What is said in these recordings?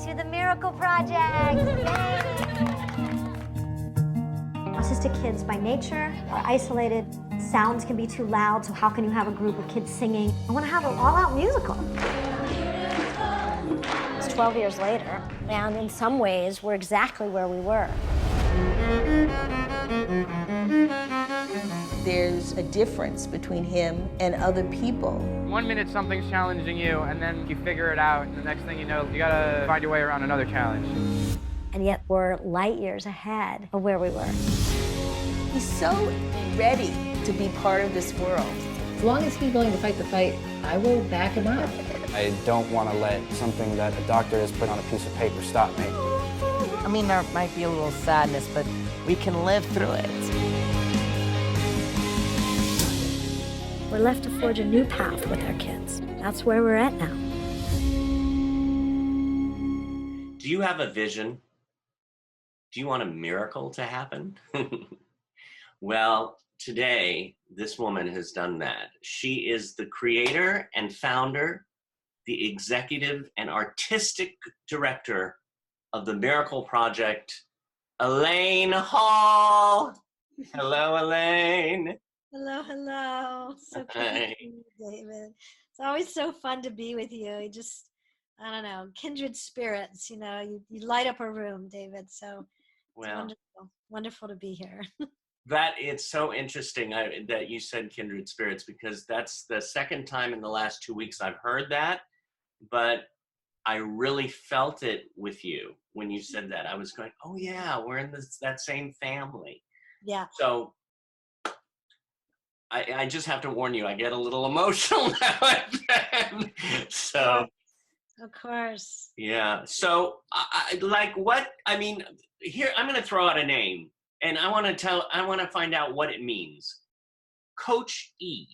to the Miracle Project. Autistic kids by nature are isolated. Sounds can be too loud, so how can you have a group of kids singing? I want to have an all-out musical. It's 12 years later, and in some ways, we're exactly where we were. There's a difference between him and other people. 1 minute something's challenging you, and then you figure it out, and the next thing you know, you gotta find your way around another challenge. And yet we're light years ahead of where we were. He's so ready to be part of this world. As long as he's willing to fight the fight, I will back him up. I don't want to let something that a doctor has put on a piece of paper stop me. I mean, there might be a little sadness, but we can live through it. We're left to forge a new path with our kids. That's where we're at now. Do you have a vision? Do you want a miracle to happen? Well, today, this woman has done that. She is the creator and founder, the executive and artistic director of the Miracle Project, Elaine Hall. Hello, Elaine. Hello, hello. So good to see you, David. It's always so fun to be with you. You just, I don't know, kindred spirits, you know, you light up a room, David. So it's wonderful to be here. That it's so interesting that you said kindred spirits, because that's the second time in the last 2 weeks I've heard that, but I really felt it with you when you said that. I was going, oh yeah, we're in that same family. Yeah. So I just have to warn you, I get a little emotional now and then. So. Of course. Yeah. So here, I'm going to throw out a name, and I want to find out what it means. Coach E.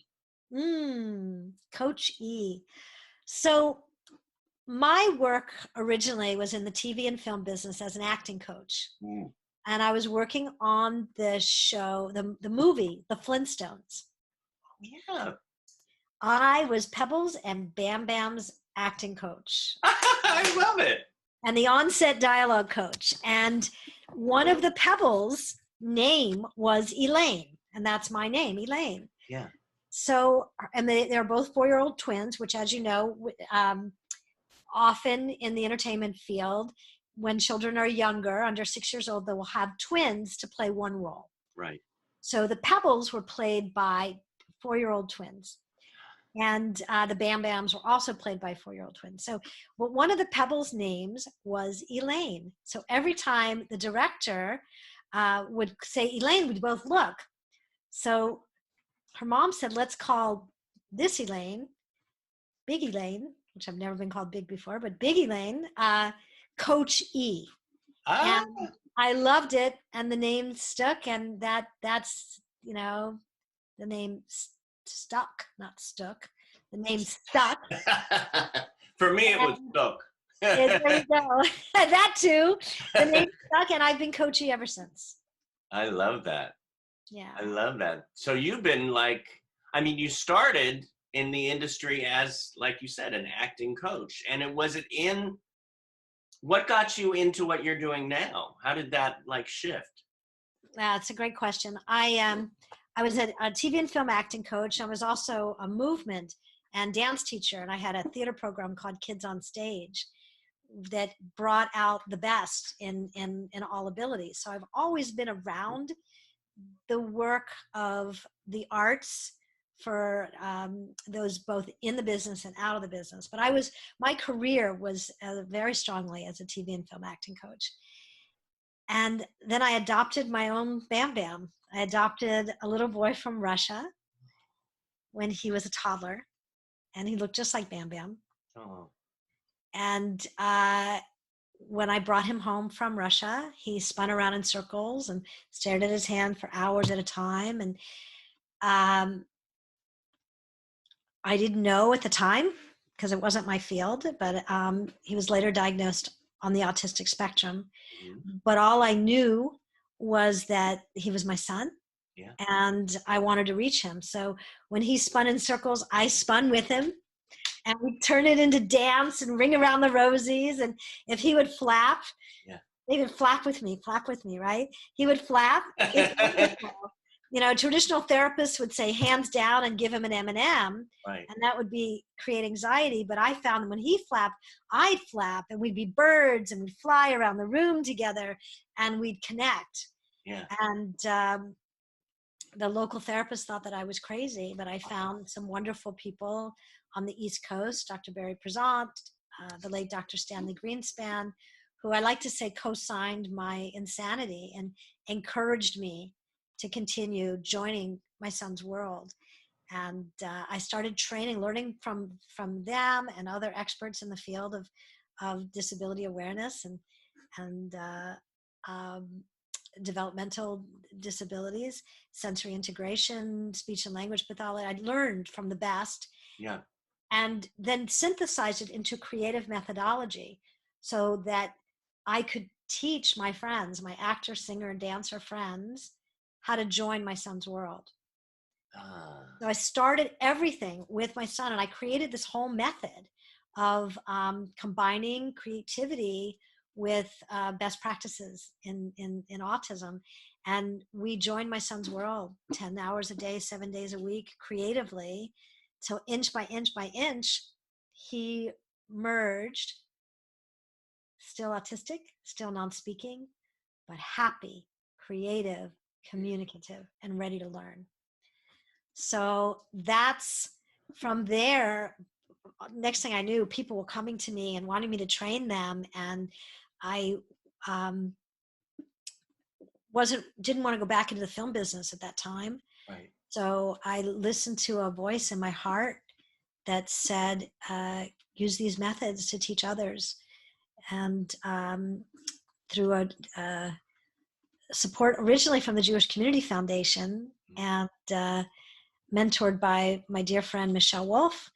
Coach E. So my work originally was in the TV and film business as an acting coach. And I was working on the show, the movie, The Flintstones. Yeah. I was Pebbles and Bam Bam's acting coach. I love it. And the on-set dialogue coach. And one of the Pebbles' name was Elaine. And that's my name, Elaine. Yeah. So, and they're both 4-year-old twins, which, as you know, often in the entertainment field, when children are younger, under 6 years old, they will have twins to play one role. Right. So the Pebbles were played by 4-year-old twins. And the Bam Bams were also played by 4-year-old twins. So one of the Pebbles' names was Elaine. So every time the director would say, Elaine, we'd both look. So her mom said, let's call this Elaine, Big Elaine, which I've never been called Big before, but Big Elaine, Coach E. And I loved it, and the name stuck, and that's, you know, the name stuck, not stuck. The name stuck. For me, it was stuck. There you go. That too. The name stuck, and I've been Coach E ever since. I love that. Yeah. I love that. So you've been you started in the industry as, like you said, an acting coach. And what got you into what you're doing now? How did that shift? That's a great question. I was a TV and film acting coach. I was also a movement and dance teacher. And I had a theater program called Kids on Stage that brought out the best in all abilities. So I've always been around the work of the arts for those both in the business and out of the business. But my career was very strongly as a TV and film acting coach. And then I adopted my own Bam Bam. I adopted a little boy from Russia when he was a toddler, and he looked just like Bam Bam. Oh. And when I brought him home from Russia, he spun around in circles and stared at his hand for hours at a time. And I didn't know at the time, because it wasn't my field, but he was later diagnosed on the autistic spectrum. Mm-hmm. But all I knew was that he was my son. Yeah. And I wanted to reach him. So when he spun in circles, I spun with him. and we'd turn it into dance and ring around the rosies. And if he would flap, Yeah. they would flap with me, right? He would flap. It's wonderful. You know, traditional therapists would say hands down and give him an M&M, Right. and that would create anxiety. But I found that when he flapped, I'd flap, and we'd be birds, and we'd fly around the room together, and we'd connect. Yeah. And the local therapist thought that I was crazy, but I found some wonderful people on the East Coast, Dr. Barry Prezant, the late Dr. Stanley Greenspan, who I like to say co-signed my insanity and encouraged me to continue joining my son's world. And I started training, learning from them and other experts in the field of disability awareness and developmental disabilities, sensory integration, speech and language pathology. I learned from the best. Yeah. And then synthesized it into creative methodology so that I could teach my friends, my actor, singer, and dancer friends, how to join my son's world. So I started everything with my son, and I created this whole method of combining creativity with best practices in autism. And we joined my son's world 10 hours a day, 7 days a week, creatively. So inch by inch by inch, he merged, still autistic, still non-speaking, but happy, creative, communicative, and ready to learn. So that's from there. Next thing I knew, people were coming to me and wanting me to train them, and I didn't want to go back into the film business at that time. Right. So I listened to a voice in my heart that said, use these methods to teach others. And through a support originally from the Jewish Community Foundation and mentored by my dear friend Michelle Wolf,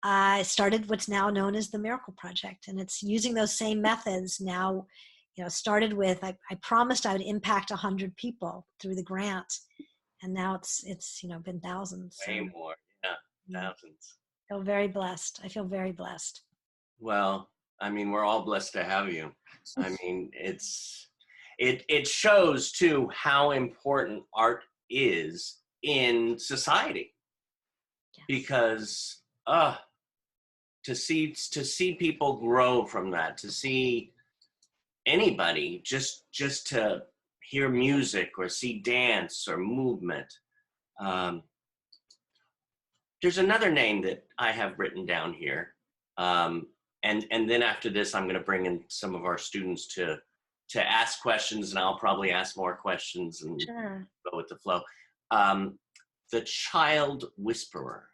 I started what's now known as the Miracle Project. And it's using those same methods now. You know, started with, I promised I would impact 100 people through the grant. And now it's been thousands. Way So, more. Yeah. Thousands. I feel very blessed. I feel very blessed. Well, I mean, we're all blessed to have you. I mean, it shows too how important art is in society. Yes. Because to see people grow from that, to see anybody just to hear music or see dance or movement. There's another name that I have written down here. And then after this, I'm going to bring in some of our students to ask questions, and I'll probably ask more questions and Sure. go with the flow. The Child Whisperer.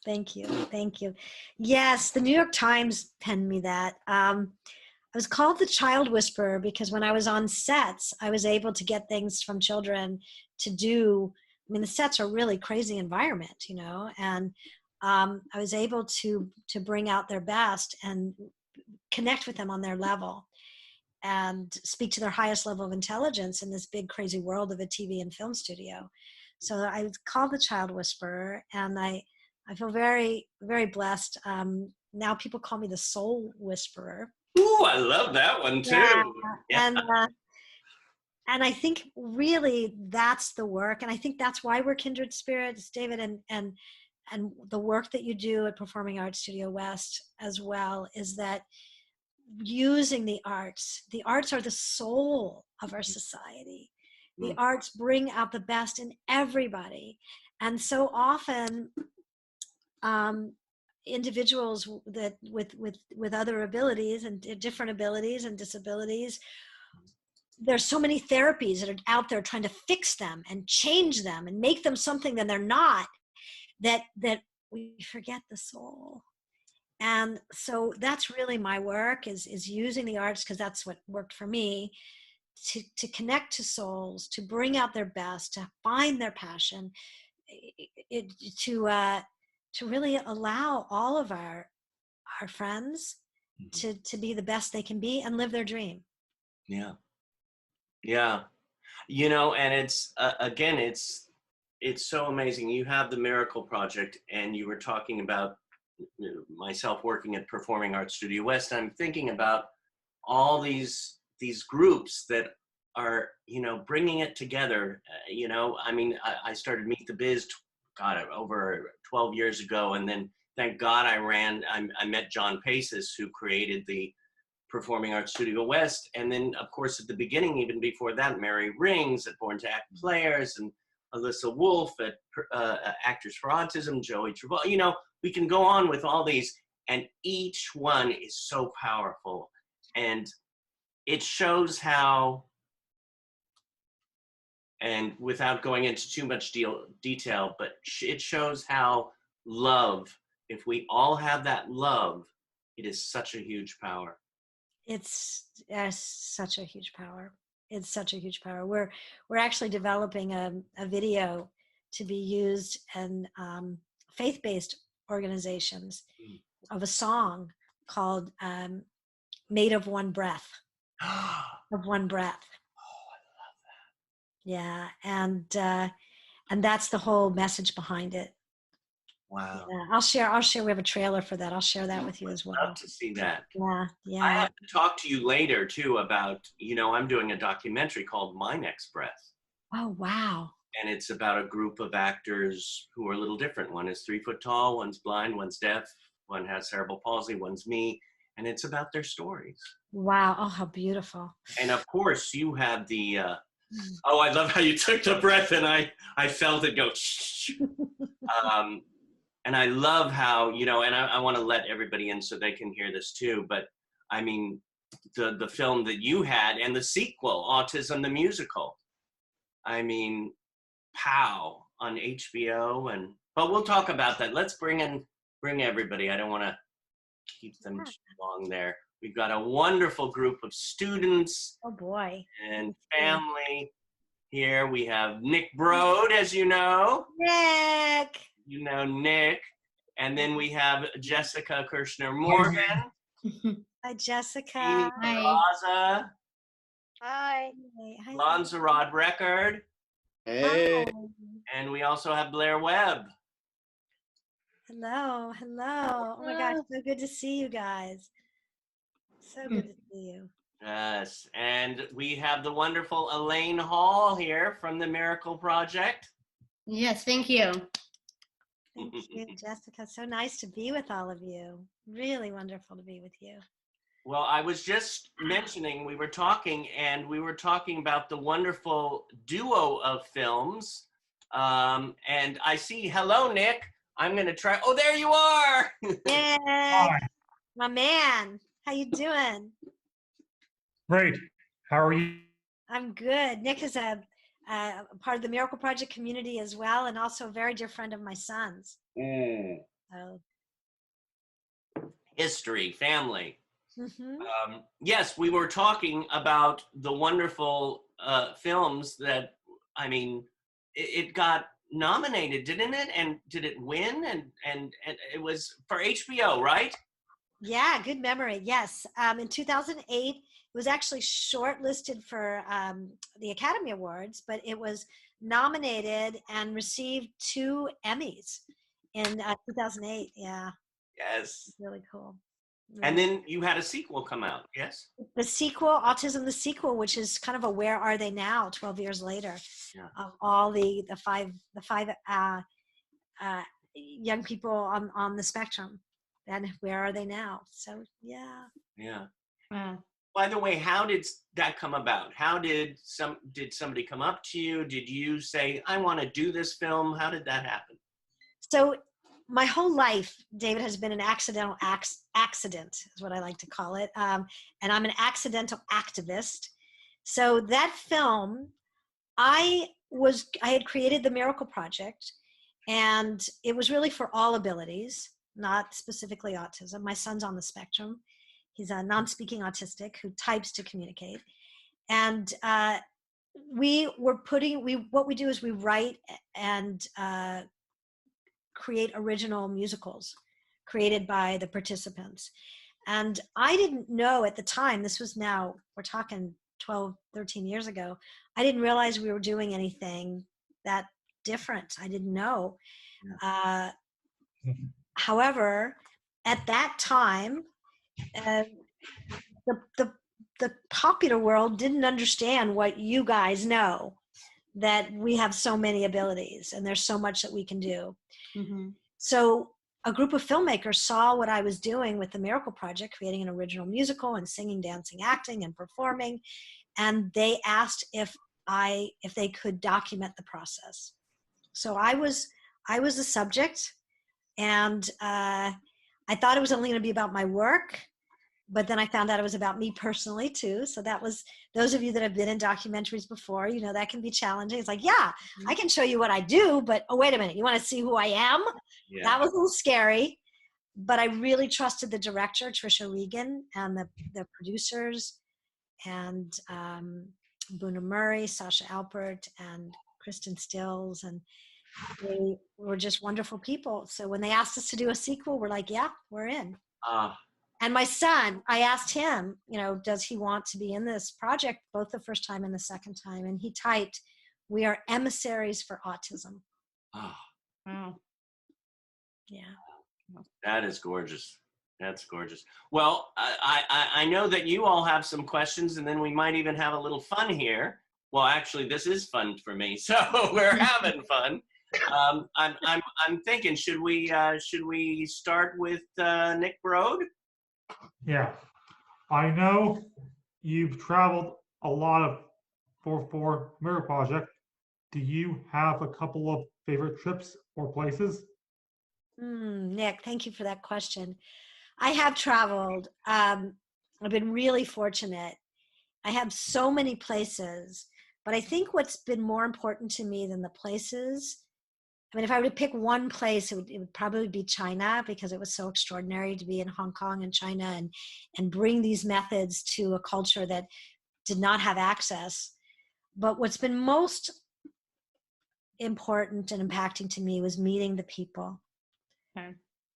Thank you. Thank you. Yes, the New York Times penned me that. I was called the Child Whisperer because when I was on sets, I was able to get things from children to do. I mean, the sets are really crazy environment, you know, and I was able to bring out their best and connect with them on their level and speak to their highest level of intelligence in this big, crazy world of a TV and film studio. So I was called the Child Whisperer, and I feel very, very blessed. Now people call me the Soul Whisperer. Ooh, I love that one too. Yeah. And I think really that's the work, and I think that's why we're kindred spirits, David, and the work that you do at Performing Arts Studio West as well is that using the arts are the soul of our society. The arts bring out the best in everybody, and so often individuals that with other abilities and different abilities and disabilities, there's so many therapies that are out there trying to fix them and change them and make them something that they're not, that we forget the soul. And so that's really my work is using the arts, because that's what worked for me, to connect to souls, to bring out their best, to find their passion, to really allow all of our friends to be the best they can be and live their dream. Yeah. You know, and it's again, it's so amazing. You have the Miracle Project, and you were talking about myself working at Performing Arts Studio West, I'm thinking about all these groups that are, you know, bringing it together. You know, I mean, I started Meet the Biz, God, over 12 years ago, and then thank God I met John Paces, who created the Performing Arts Studio West, and then of course at the beginning, even before that, Mary Rings at Born to Act Players, and Alyssa Wolf at Actors for Autism, Joey Travolta. You know, we can go on with all these, and each one is so powerful, and it shows how, and without going into too much detail, but it shows how love, if we all have that love, it is such a huge power. It's such a huge power. It's such a huge power. We're actually developing a video to be used in faith-based organizations of a song called "Made of One Breath." Of one breath. Oh, I love that. Yeah, and that's the whole message behind it. Wow. Yeah, I'll share. We have a trailer for that. I'll share that with you as well. I'd love to see that. Yeah, yeah. I have to talk to you later too about, you know, I'm doing a documentary called My Next Breath. Oh, wow. And it's about a group of actors who are a little different. One is 3 foot tall, one's blind, one's deaf, one has cerebral palsy, one's me. And it's about their stories. Wow. Oh, how beautiful. And of course you have the, oh, I love how you took the breath and I felt it go, and I love how, you know, and I want to let everybody in so they can hear this too, but I mean, the film that you had and the sequel, Autism the Musical, I mean, pow, on HBO, but we'll talk about that. Let's bring everybody. I don't want to keep them too long there. We've got a wonderful group of students. Oh boy. And family here. We have Nick Broad, as you know. Nick. You know Nick. And then we have Jessica Kirshner-Morgan. Hi, Jessica. Amy Peraza. Hi. Hi. Lanzarod Record. Hey. And we also have Blair Webb. Hello. Oh my gosh, so good to see you guys. So good to see you. Yes. And we have the wonderful Elaine Hall here from the Miracle Project. Yes, thank you. Thank you, Jessica. So nice to be with all of you. Really wonderful to be with you. Well, I was just mentioning, we were talking about the wonderful duo of films. And I see, hello, Nick. I'm going to try. Oh, there you are. Nick, my man. How you doing? Great. How are you? I'm good. Nick is a part of the Miracle Project community as well, and also a very dear friend of my son's. So. History, family. Mm-hmm. Yes, we were talking about the wonderful films that, I mean, it got nominated, didn't it? And did it win? And it was for HBO, right? Yeah, good memory. Yes. In 2008, it was actually shortlisted for the Academy Awards, but it was nominated and received 2 Emmys in 2008. Yeah. Yes. Really cool. And then you had a sequel come out, yes? The sequel, Autism the Sequel, which is kind of a Where Are They Now 12 years later, of all the five young people on the spectrum. And where are they now? So, yeah. Yeah. Wow. By the way, how did that come about? How did somebody come up to you? Did you say, I want to do this film? How did that happen? So my whole life, David, has been an accidental accident, is what I like to call it. And I'm an accidental activist. So that film, I had created the Miracle Project, and it was really for all abilities, not specifically autism. My son's on the spectrum. He's a non-speaking autistic who types to communicate. And what we do is we write and create original musicals created by the participants. And I didn't know at the time, this was now, we're talking 12, 13 years ago, I didn't realize we were doing anything that different. I didn't know. However, at that time, uh, the popular world didn't understand what you guys know, that we have so many abilities and there's so much that we can do. Mm-hmm. So a group of filmmakers saw what I was doing with the Miracle Project, creating an original musical and singing, dancing, acting, and performing. And they asked if they could document the process. So I was the subject, and I thought it was only going to be about my work, but then I found out it was about me personally too. So that was, those of you that have been in documentaries before, you know, that can be challenging. It's like, yeah, I can show you what I do, but oh, wait a minute, you want to see who I am? Yeah. That was a little scary, but I really trusted the director, Trisha Regan, and the producers, and Boona Murray, Sasha Alpert, and Kristen Stills, and they were just wonderful people. So when they asked us to do a sequel, we're like, yeah, we're in. And my son, I asked him, you know, does he want to be in this project, both the first time and the second time? And he typed, "We are emissaries for autism." Oh, Wow. Yeah. that is gorgeous. That's gorgeous. Well, I know that you all have some questions, and then we might even have a little fun here. Well, actually, this is fun for me, so we're having fun. I'm thinking, should we start with Nick Broad? Yeah. I know you've traveled a lot for Miracle Project. Do you have a couple of favorite trips or places? Nick, thank you for that question. I have traveled. I've been really fortunate. I have so many places, but I think what's been more important to me than the places, I mean, if I were to pick one place, it would probably be China, because it was so extraordinary to be in Hong Kong and China and bring these methods to a culture that did not have access. But what's been most important and impacting to me was meeting the people. Okay.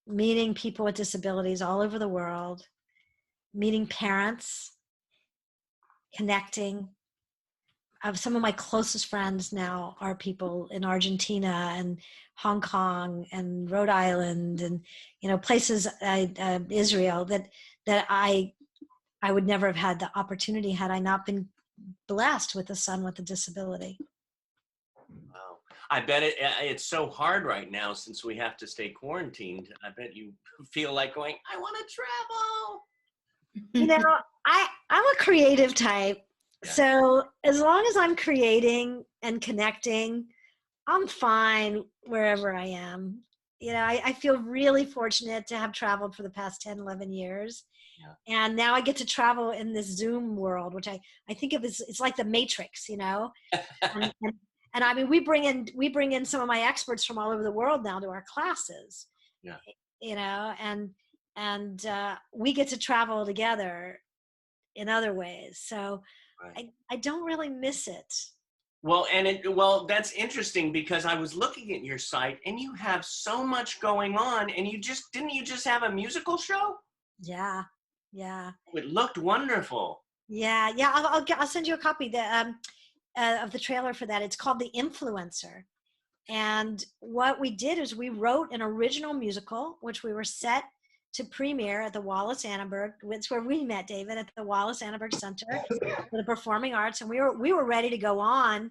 Meeting people with disabilities all over the world, meeting parents, connecting. Some of my closest friends now are people in Argentina and Hong Kong and Rhode Island and, you know, places, Israel, that I would never have had the opportunity had I not been blessed with a son with a disability. Wow. I bet it's so hard right now since we have to stay quarantined. I bet you feel like going, I want to travel. You know, I'm a creative type. Yeah. So as long as I'm creating and connecting, I'm fine wherever I am. You know, I feel really fortunate to have traveled for the past 10, 11 years. Yeah. And now I get to travel in this Zoom world, which I think of as, it's like the Matrix, you know? And I mean, we bring in some of my experts from all over the world now to our classes. Yeah. You know, and we get to travel together in other ways. So right. I don't really miss it. Well, that's interesting, because I was looking at your site and you have so much going on, and didn't you just have a musical show? Yeah. It looked wonderful. Yeah. I'll send you a copy of the trailer for that. It's called The Influencer. And what we did is we wrote an original musical, which we were set to premiere at the Wallace Annenberg. It's where we met, David, at the Wallace Annenberg Center for the Performing Arts. And we were ready to go on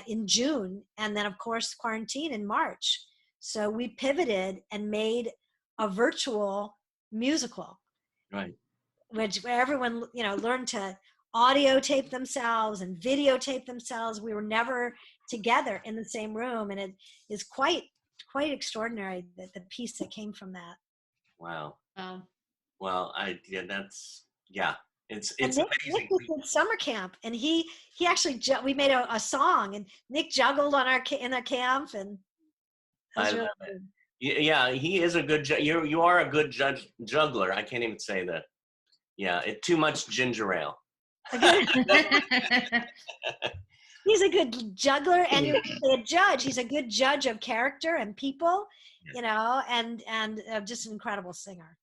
in June. And then, of course, quarantine in March. So we pivoted and made a virtual musical. Right. Where everyone, you know, learned to audio tape themselves and videotape themselves. We were never together in the same room. And it is quite extraordinary, the piece that came from that. Wow. Well, it's and amazing. Nick was in summer camp, and he actually we made a song, and Nick juggled in our camp, and I love it. Yeah, he is a good. You are a good juggler. I can't even say that. Yeah, too much ginger ale. He's a good juggler, and you're a judge. He's a good judge of character and people, you know, and just an incredible singer.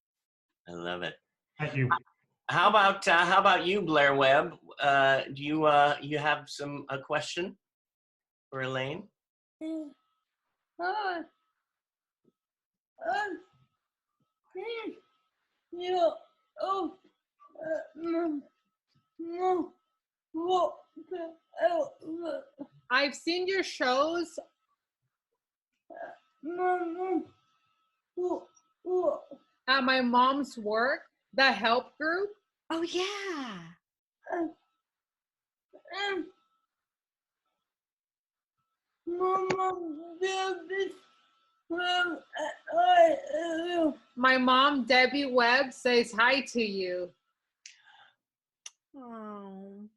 I love it. Thank you. How about you, Blair Webb? Do you have a question for Elaine? I've seen your shows at my mom's work, the help group. Oh yeah. My mom, Debbie Webb, says hi to you. Oh,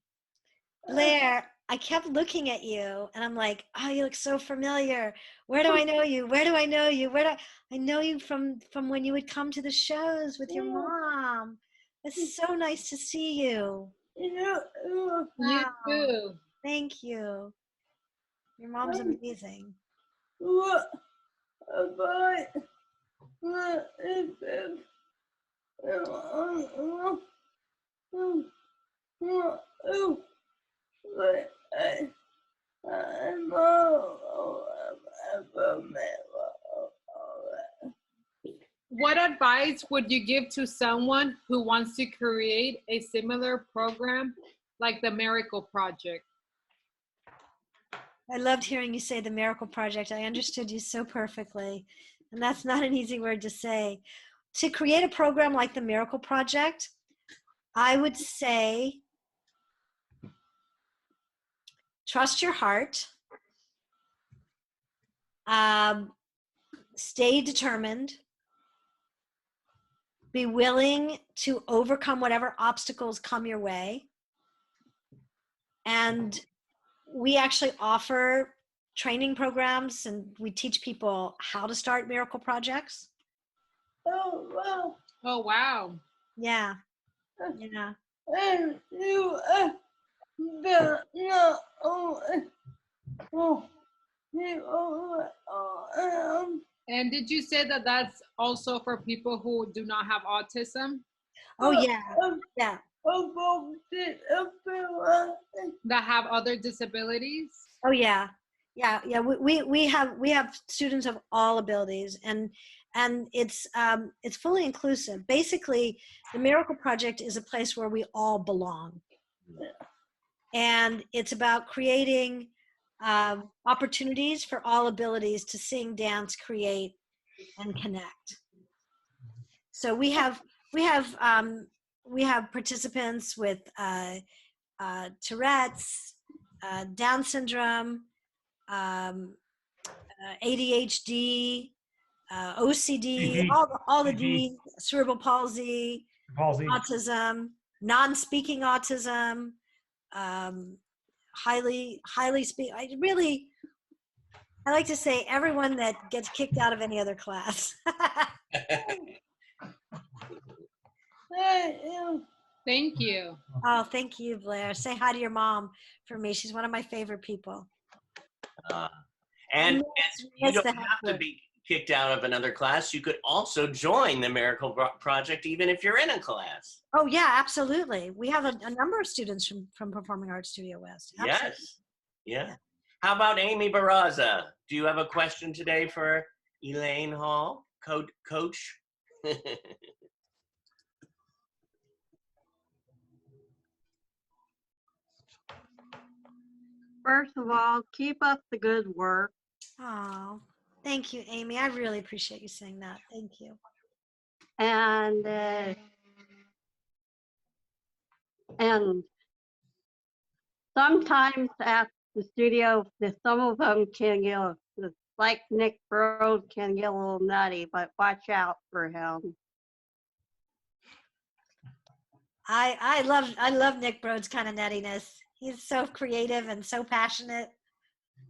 Blair, I kept looking at you and I'm like, oh, you look so familiar. Where do I know you? Where do I know you? I know you from when you would come to the shows with your mom. It's so nice to see you. You Wow. too. Thank you. Your mom's amazing. What advice would you give to someone who wants to create a similar program like the Miracle Project? I loved hearing you say the Miracle Project. I understood you so perfectly. And that's not an easy word to say. To create a program like the Miracle Project, I would say trust your heart, stay determined, be willing to overcome whatever obstacles come your way. And we actually offer training programs and we teach people how to start miracle projects. Oh, wow. Yeah. Yeah. And did you say that that's also for people who do not have autism? Oh, yeah. Yeah. That have other disabilities? Oh, yeah. Yeah. Yeah. We have students of all abilities and it's fully inclusive. Basically, the Miracle Project is a place where we all belong. And it's about creating opportunities for all abilities to sing, dance, create, and connect. So we have participants with Tourette's, Down syndrome, ADHD, OCD, all the D, cerebral palsy, autism, non-speaking autism, highly speak. I like to say everyone that gets kicked out of any other class. Thank you. Oh, thank you, Blair. Say hi to your mom for me. She's one of my favorite people. And you don't the have to be kicked out of another class. You could also join the Miracle Project even if you're in a class. Oh, yeah, absolutely. We have a number of students from Performing Arts Studio West. Absolutely. Yes. Yeah. How about Amy Barraza? Do you have a question today for Elaine Hall, coach? First of all, keep up the good work. Oh, thank you, Amy. I really appreciate you saying that. Thank you. And sometimes at the studio, some of them can get, like Nick Rose can get a little nutty, but watch out for him. I love Nick Brode's kind of nuttiness. He's so creative and so passionate.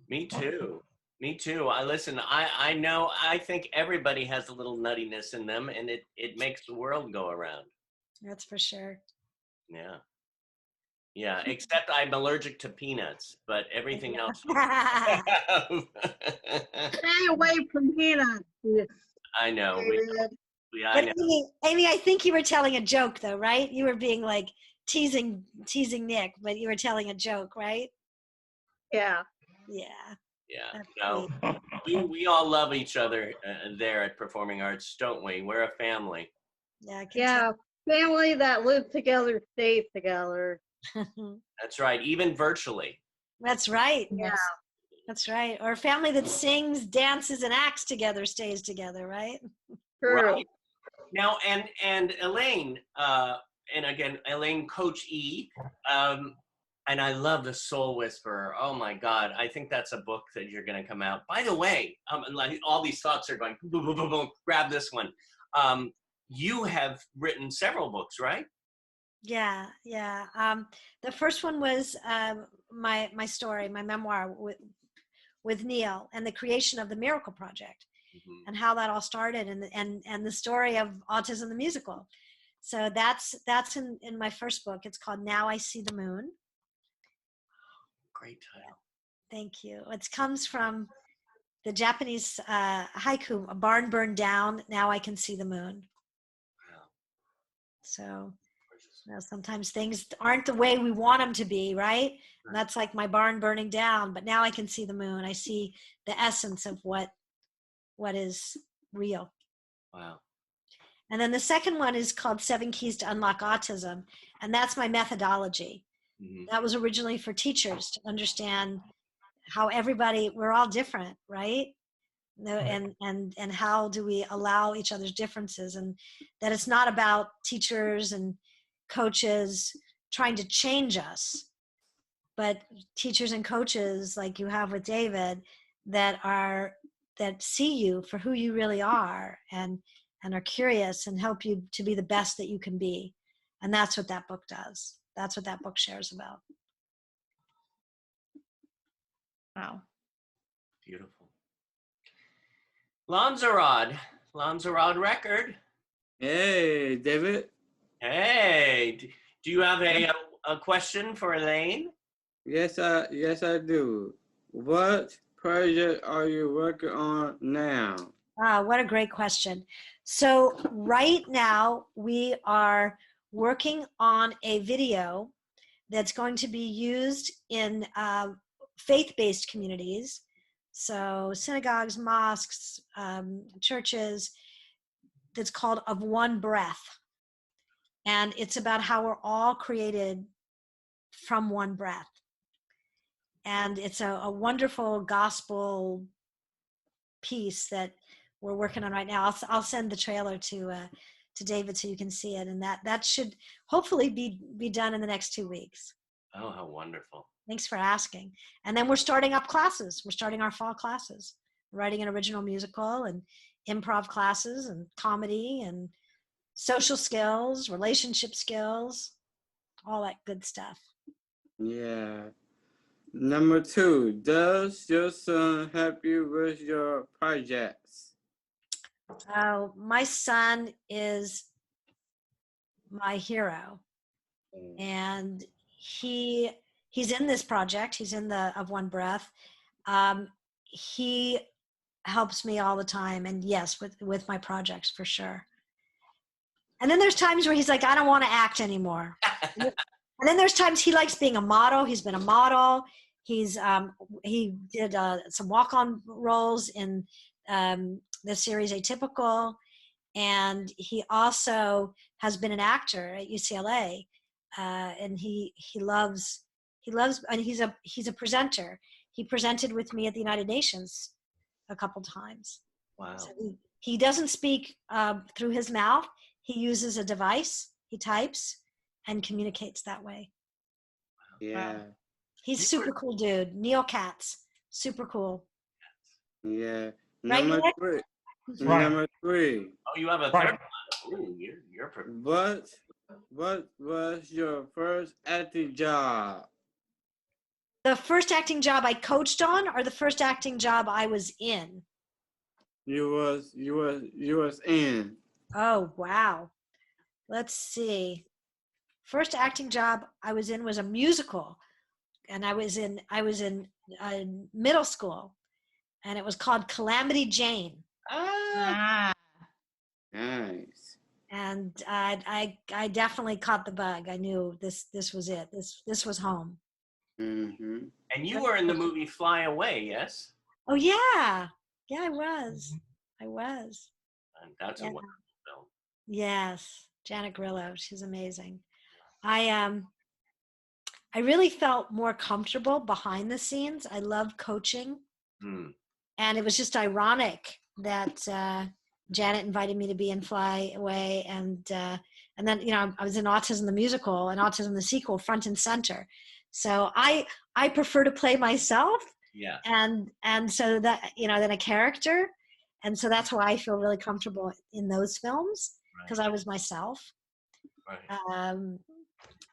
Me too. Me too. I know, I think everybody has a little nuttiness in them and it makes the world go around. That's for sure. Yeah. Yeah, except I'm allergic to peanuts, but everything else. Stay away from peanuts. I know. But Amy, I think you were telling a joke though, right? You were being like teasing Nick, but you were telling a joke, right? Yeah. Yeah. Yeah. No, we all love each other there at Performing Arts, don't we? We're a family. Yeah, I can Yeah, family that live together stays together. That's right. Even virtually. That's right. Yeah. That's right. Or a family that sings, dances, and acts together stays together, right? True. Right. Now, and Elaine, and again, Elaine, Coach E, and I love The Soul Whisperer. Oh my God, I think that's a book that you're going to come out. By the way, like all these thoughts are going, boom, boom, boom, boom, grab this one. You have written several books, right? Yeah, yeah. The first one was my story, my memoir with Neil and the creation of the Miracle Project, and how that all started, and the story of Autism the Musical. So that's in my first book. It's called Now I See the Moon. Great title. Thank you. It comes from the Japanese haiku, a barn burned down, now I can see the moon. Wow. So sometimes things aren't the way we want them to be, right? And that's like my barn burning down, but now I can see the moon. I see the essence of what is real. Wow. And then the second one is called 7 Keys to Unlock Autism, and that's my methodology. That was originally for teachers to understand how we're all different, right? And how do we allow each other's differences, and that it's not about teachers and coaches trying to change us, but teachers and coaches like you have with David that see you for who you really are and are curious and help you to be the best that you can be. And that's what that book does. That's what that book shares about. Wow. Beautiful. Lanzarod record. Hey, David. Hey, do you have a question for Elaine? Yes, I do. What project are you working on now? What a great question. So right now we are working on a video that's going to be used in faith-based communities. So synagogues, mosques, churches, that's called Of One Breath. And it's about how we're all created from one breath. And it's a wonderful gospel piece that we're working on right now. I'll send the trailer to David so you can see it. And that should hopefully be done in the next 2 weeks. Oh, how wonderful. Thanks for asking. And then we're starting up classes. We're starting our fall classes, writing an original musical and improv classes and comedy and social skills, relationship skills, all that good stuff. Yeah. Number 2, does your son help you with your projects? My son is my hero, and he's in this project. He's in the Of One Breath. He helps me all the time, and yes, with my projects for sure. And then there's times where he's like, I don't want to act anymore. And then there's times he likes being a model. He's been a model. He did some walk-on roles in the series Atypical, and he also has been an actor at UCLA. And he loves, and he's a presenter. He presented with me at the United Nations a couple times. Wow. So he doesn't speak through his mouth. He uses a device. He types and communicates that way. Yeah. He's super cool dude. Neil Katz, super cool. Yeah. Right, Number Nick? 3. Right. Number 3. Oh, you have a third one. Ooh, you're What was your first acting job? The first acting job I coached on, or the first acting job I was in? You was in. Oh, wow. Let's see. First acting job I was in was a musical, and I was in middle school, and it was called Calamity Jane. Nice. And I definitely caught the bug. I knew this was it. This was home. Mm-hmm. And you were in the movie Fly Away, yes? Oh yeah, yeah, I was. And that's a Yeah. wonderful film. Yes, Janet Grillo, she's amazing. I really felt more comfortable behind the scenes. I love coaching, and it was just ironic that Janet invited me to be in Fly Away, and then I was in Autism the Musical and Autism the Sequel front and center. So I prefer to play myself, Yeah. and so that than a character, and so that's why I feel really comfortable in those films because I was myself. Right.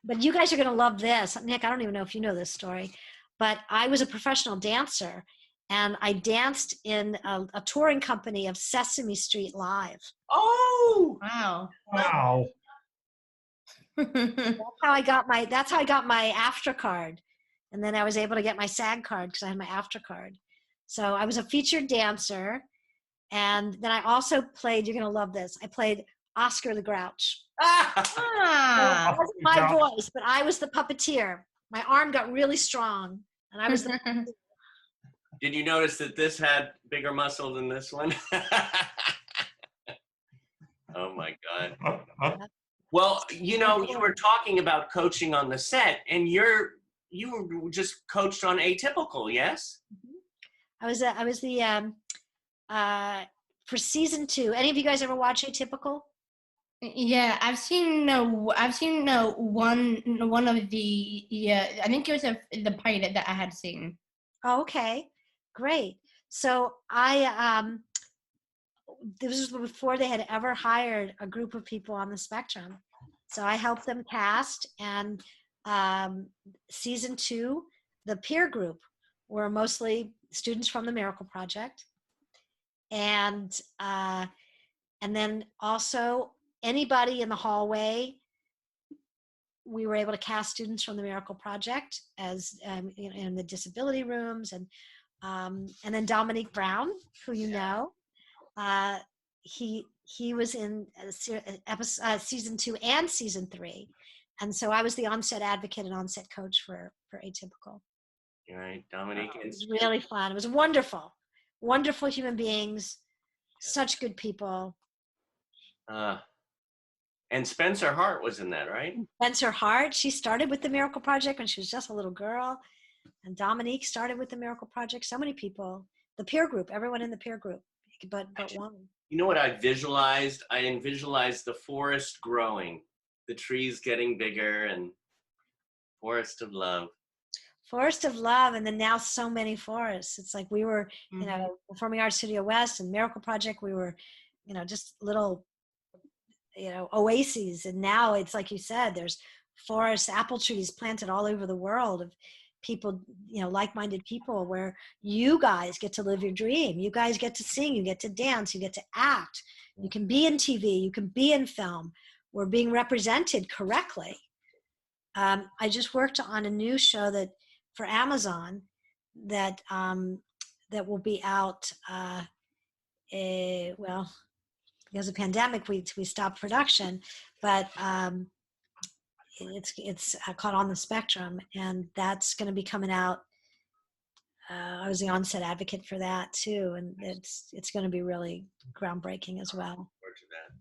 But you guys are going to love this. Nick, I don't even know if you know this story, but I was a professional dancer, and I danced in a touring company of Sesame Street Live. Oh! Wow. Wow. That's how I got my AFTRA card. And then I was able to get my SAG card because I had my AFTRA card. So I was a featured dancer. And then I also played, you're going to love this, I played Oscar the Grouch. Ah. It wasn't my voice, but I was the puppeteer. My arm got really strong, and I was the Did you notice that this had bigger muscle than this one? Oh my God. Well, you were talking about coaching on the set, and you were just coached on Atypical, yes? I was the for season 2. Any of you guys ever watch Atypical? Yeah, I've seen one of the I think it was the pilot that I had seen. Oh, okay, great. So this was before they had ever hired a group of people on the spectrum. So I helped them cast, and season 2, the peer group were mostly students from the Miracle Project, and then also anybody in the hallway. We were able to cast students from the Miracle Project as in the disability rooms, and then Dominique Brown, who he was in season 2 and season 3, and so I was the onset advocate and onset coach for Atypical. Right, Dominique. It was really fun. It was wonderful human beings, such good people. And Spencer Hart was in that, right? Spencer Hart, she started with the Miracle Project when she was just a little girl, and Dominique started with the Miracle Project. So many people, the peer group, everyone in the peer group, but one. You know what I visualized? I visualized the forest growing, the trees getting bigger, and forest of love. Forest of Love, and then now so many forests. It's like we were, Performing Arts Studio West and Miracle Project, we were, just little, oases. And now it's like you said, there's forests, apple trees planted all over the world of people, like-minded people, where you guys get to live your dream. You guys get to sing, you get to dance, you get to act. You can be in TV, you can be in film. We're being represented correctly. I just worked on a new show for Amazon that will be out. Well, because of the pandemic, we stopped production, but it's called On the Spectrum, and that's going to be coming out. I was the onset advocate for that too, and it's going to be really groundbreaking as well. Forward to that.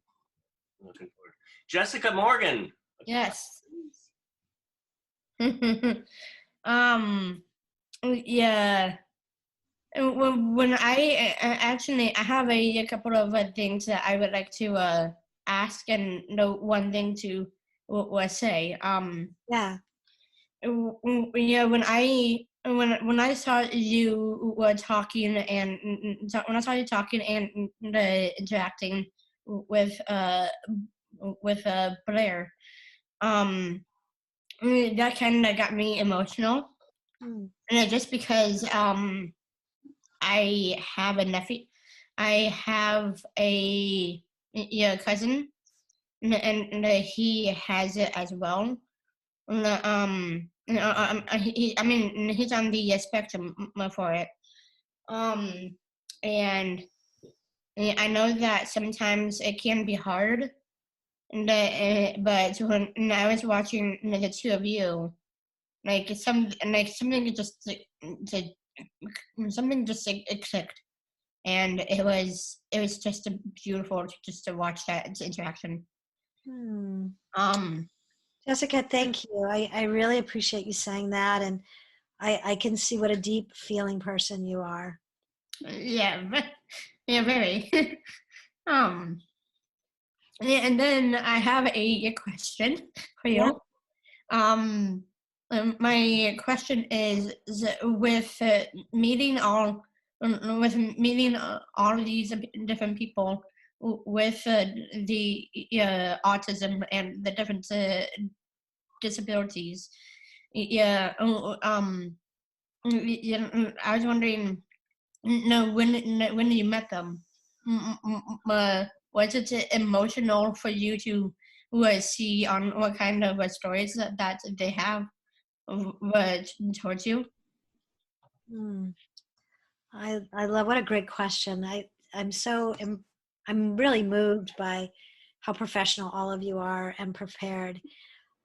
Looking forward. Jessica Morgan. Yes. Yeah. When I actually I have a couple of things that I would like to ask, and one thing to say. Yeah. Yeah. When I saw you were talking, and when I saw you talking and interacting with Blair, that kind of got me emotional. And just because I have a nephew, I have a cousin, and he has it as well. He's on the spectrum for it. And I know that sometimes it can be hard, but when I was watching the two of you, something just to something just it clicked, and it was just a beautiful just to watch that interaction. Hmm. Um, Jessica, thank you. I really appreciate you saying that, and I can see what a deep feeling person you are. yeah, yeah, very. um, and then I have a question for you. Yeah. My question is with meeting all all of these different people with the autism and the different disabilities. Yeah. I was wondering. No, when you met them, was it emotional for you to see on what kind of stories that they have towards you? Hmm. I love, what a great question. I'm really moved by how professional all of you are and prepared.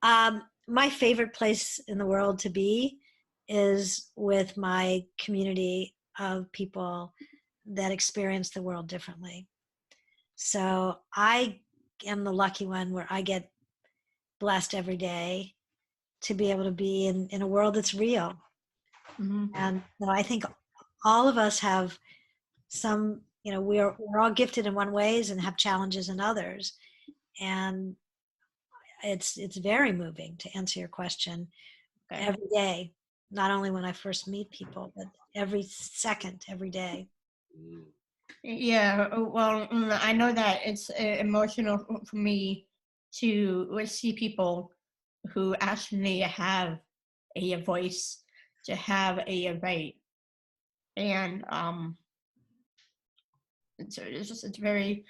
My favorite place in the world to be is with my community of people that experience the world differently. So I am the lucky one where I get blessed every day to be able to be in a world that's real. Mm-hmm. And I think all of us have some, we're all gifted in one ways and have challenges in others. And it's very moving, to answer your question, every day, not only when I first meet people, but every second, every day. Yeah, well, I know that it's emotional for me to see people who actually have a voice, to have a right, and it's very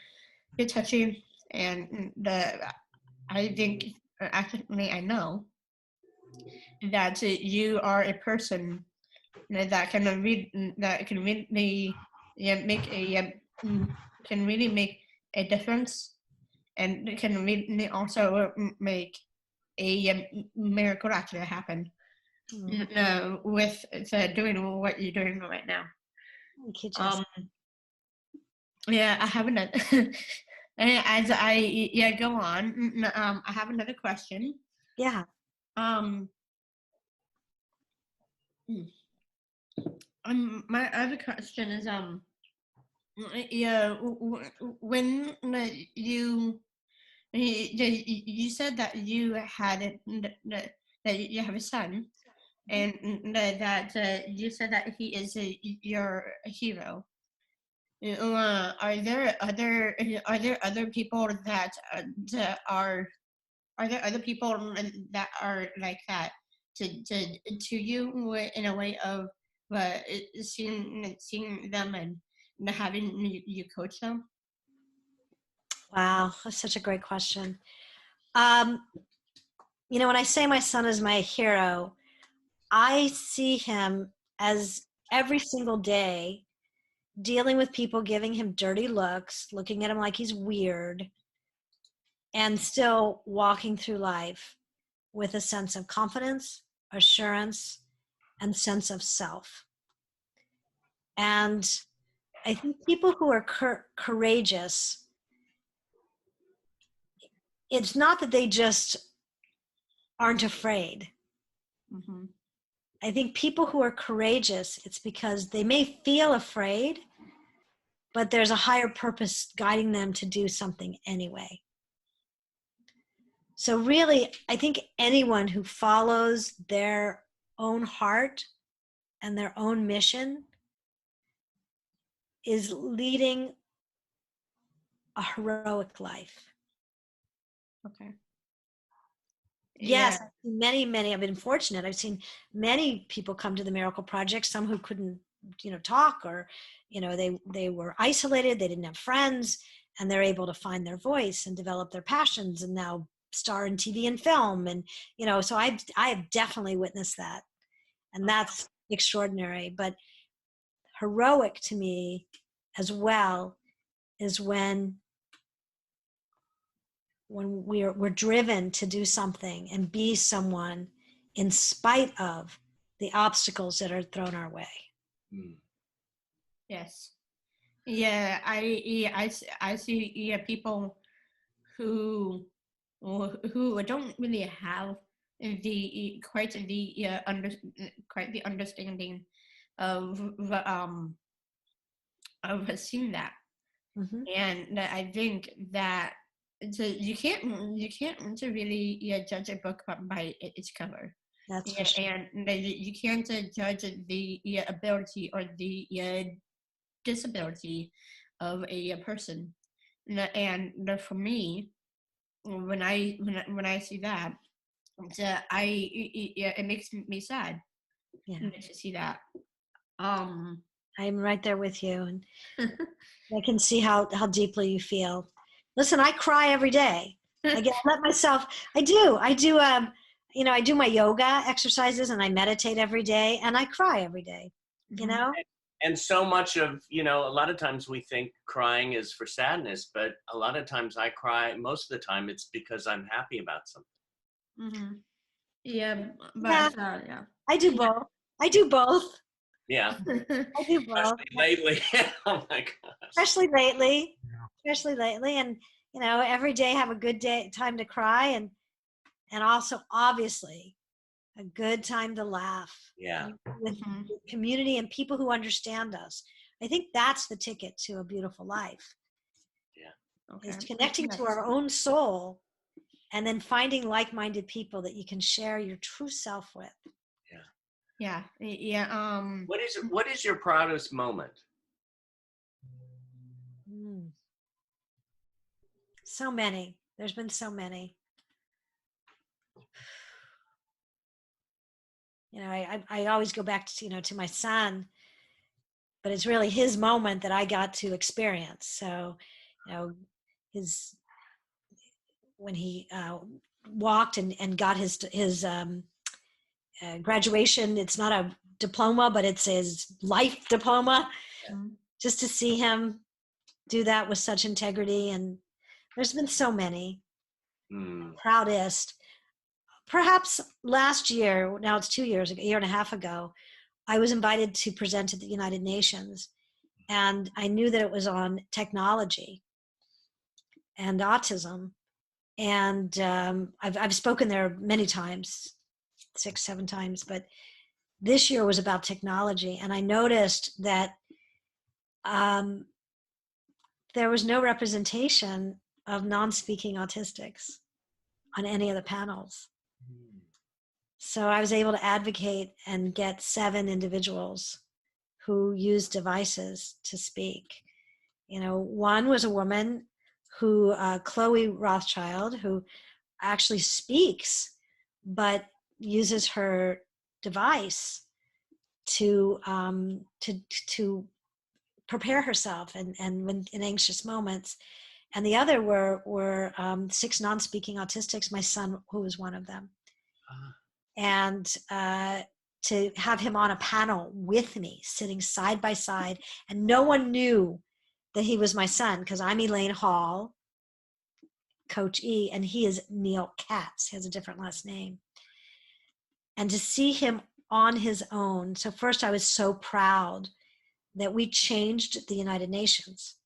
touching, and I think actually I know that you are a person that can really make a can really make a difference, and can really also make a miracle actually happen with doing what you're doing right now. Thank you, Jessica. Yeah, I have another. As I go on, I have another question. Yeah. My other question is yeah, when you said that you had that you have a son, and that you said that he is your hero. Are there other people that are there other people that are like that to you in a way of seeing them and having you coach them? Wow, that's such a great question. When I say my son is my hero, I see him as every single day dealing with people giving him dirty looks, looking at him like he's weird, and still walking through life with a sense of confidence, assurance, and sense of self. And I think people who are courageous, it's not that they just aren't afraid. Mm-hmm. I think people who are courageous, it's because they may feel afraid, but there's a higher purpose guiding them to do something anyway. So really, I think anyone who follows their own heart and their own mission is leading a heroic life. Okay. Yes, Yeah. many, I've been fortunate. I've seen many people come to the Miracle Project, some who couldn't, talk, or, they were isolated, they didn't have friends, and they're able to find their voice and develop their passions and now star in TV and film. And, so I have definitely witnessed that. And that's extraordinary. But heroic to me as well is when we're driven to do something and be someone in spite of the obstacles that are thrown our way. Yes. Yeah, I see people who don't really have the quite the understanding of seeing that. Mm-hmm. And I think that you can't really judge a book by its cover. That's for sure. And you can't judge the ability or the disability of a person. And for me, when I see that, it makes me sad to see that. I'm right there with you, and I can see how deeply you feel. Listen, I cry every day. I let myself. I do. I do my yoga exercises and I meditate every day, and I cry every day. You know. And so much of, a lot of times we think crying is for sadness, but a lot of times I cry, most of the time it's because I'm happy about something. Yeah, but yeah. I do both. I do both. Yeah. I do both. Especially lately. Oh my gosh. Especially lately. And every day have a good time to cry, and also obviously a good time to laugh. Yeah. With community and people who understand us. I think that's the ticket to a beautiful life. Yeah. Okay. Is connecting to our own soul, and then finding like-minded people that you can share your true self with. Yeah. What is your proudest moment? So many. There's been so many. I always go back to my son, but it's really his moment that I got to experience. So, when he walked and got his graduation. It's not a diploma, but it's his life diploma. Just to see him do that with such integrity, and there's been so many. Proudest, perhaps last year. Now it's 2 years ago, a year and a half ago. I was invited to present at the United Nations, and I knew that it was on technology and autism. And I've spoken there many times, 6-7 times, but this year was about technology. And I noticed that there was no representation of non-speaking autistics on any of the panels. So I was able to advocate and get 7 individuals who use devices to speak. One was a woman who, Chloe Rothschild, who actually speaks, but uses her device to prepare herself and when in anxious moments. And the other were 6 non-speaking autistics, my son, who was one of them. And to have him on a panel with me, sitting side by side, and no one knew that he was my son, because I'm Elaine Hall, Coach E, and he is Neil Katz. He has a different last name. And to see him on his own. So first, I was so proud that we changed the United Nations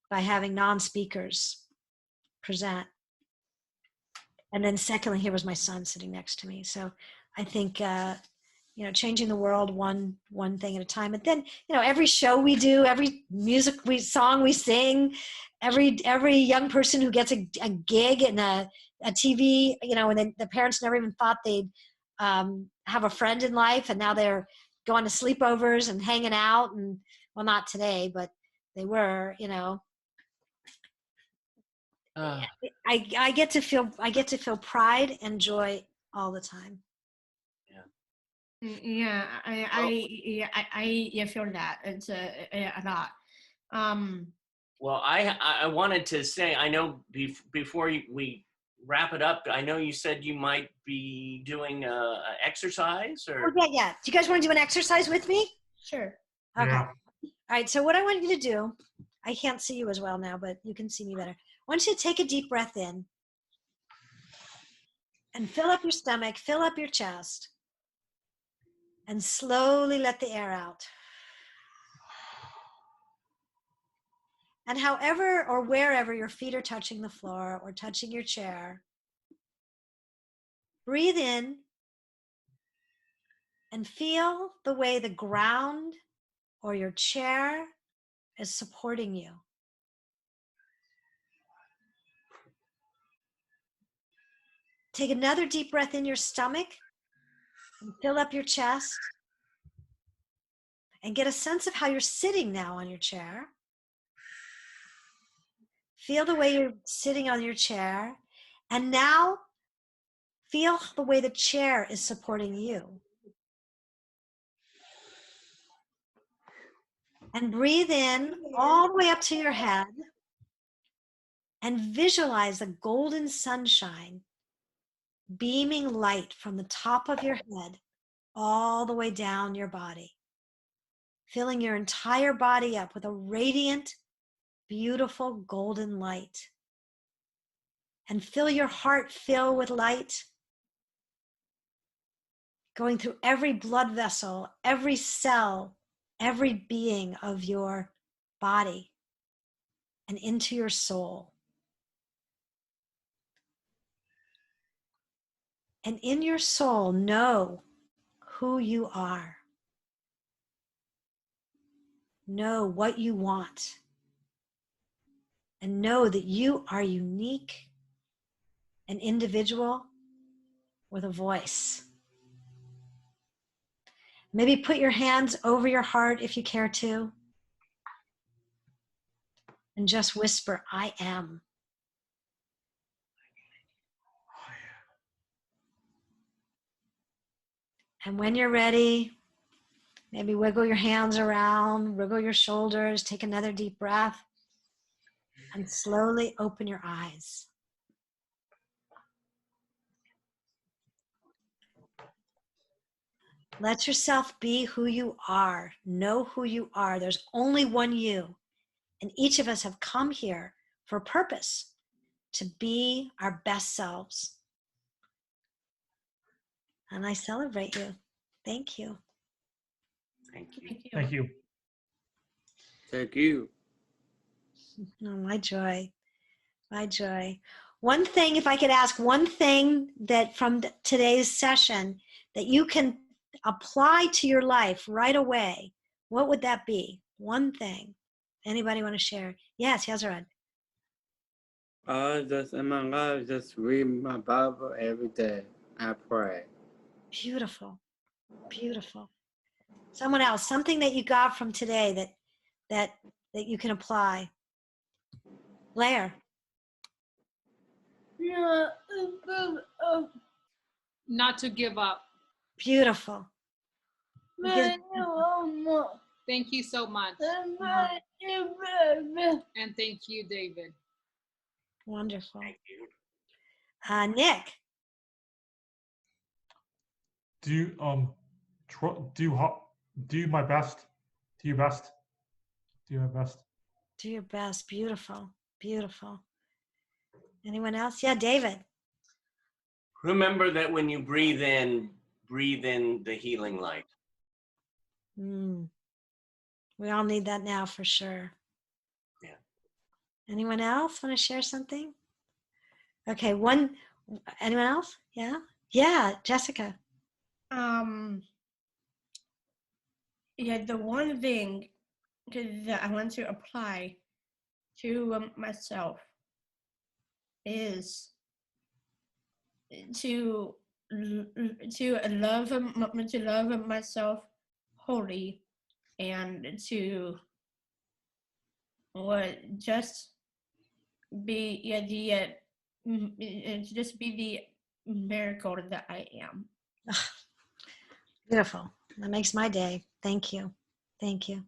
by having non-speakers present. And then secondly, here was my son sitting next to me. So I think, changing the world one thing at a time. And then, every show we do, every song we sing, every young person who gets a gig in a TV, and then the parents never even thought they'd have a friend in life, and now they're going to sleepovers and hanging out, and well, not today, but they were, I get to feel pride and joy all the time. Yeah, I feel that it's a lot. Well, I wanted to say, I know before we wrap it up, I know you said you might be doing a exercise, or? Oh, yeah. Do you guys want to do an exercise with me? Sure. Okay. Yeah. All right. So what I want you to do, I can't see you as well now, but you can see me better. I want you to take a deep breath in and fill up your stomach, fill up your chest. And slowly let the air out. And however or wherever your feet are touching the floor or touching your chair, breathe in and feel the way the ground or your chair is supporting you. Take another deep breath in your stomach and fill up your chest. And get a sense of how you're sitting now on your chair. Feel the way you're sitting on your chair. And now feel the way the chair is supporting you. And breathe in all the way up to your head. And visualize the golden sunshine beaming light from the top of your head all the way down your body. Filling your entire body up with a radiant, beautiful golden light. And fill your heart fill with light, going through every blood vessel, every cell, every being of your body, and into your soul. And in your soul, know who you are. Know what you want. And know that you are unique, an individual with a voice. Maybe put your hands over your heart if you care to. And just whisper, I am. And when you're ready, maybe wiggle your hands around, wiggle your shoulders, take another deep breath, and slowly open your eyes. Let yourself be who you are. Know who you are. There's only one you. And each of us have come here for a purpose, to be our best selves. And I celebrate you. Thank you. Thank you. Thank you. Thank you. Oh, my joy. My joy. One thing, if I could ask one thing that from today's session that you can apply to your life right away, what would that be? One thing. Anybody want to share? Yes, Yazarad. Just in my life, just read my Bible every day. I pray. Beautiful. Beautiful. Someone else, something that you got from today that you can apply. Blair. Yeah, not to give up. Beautiful. Because, Thank you so much. And thank you, David. wonderful. Thank you. Nick. Do my best. Do your best. Do my best. Do your best. Beautiful. Beautiful. Anyone else? Yeah, David. Remember that when you breathe in the healing light. We all need that now for sure. Yeah. Anyone else want to share something? Okay, anyone else? Yeah? Yeah, Jessica. Yeah, the one thing that I want to apply to myself is to love myself wholly, and to just be just be the miracle that I am. Beautiful. That makes my day. Thank you. Thank you.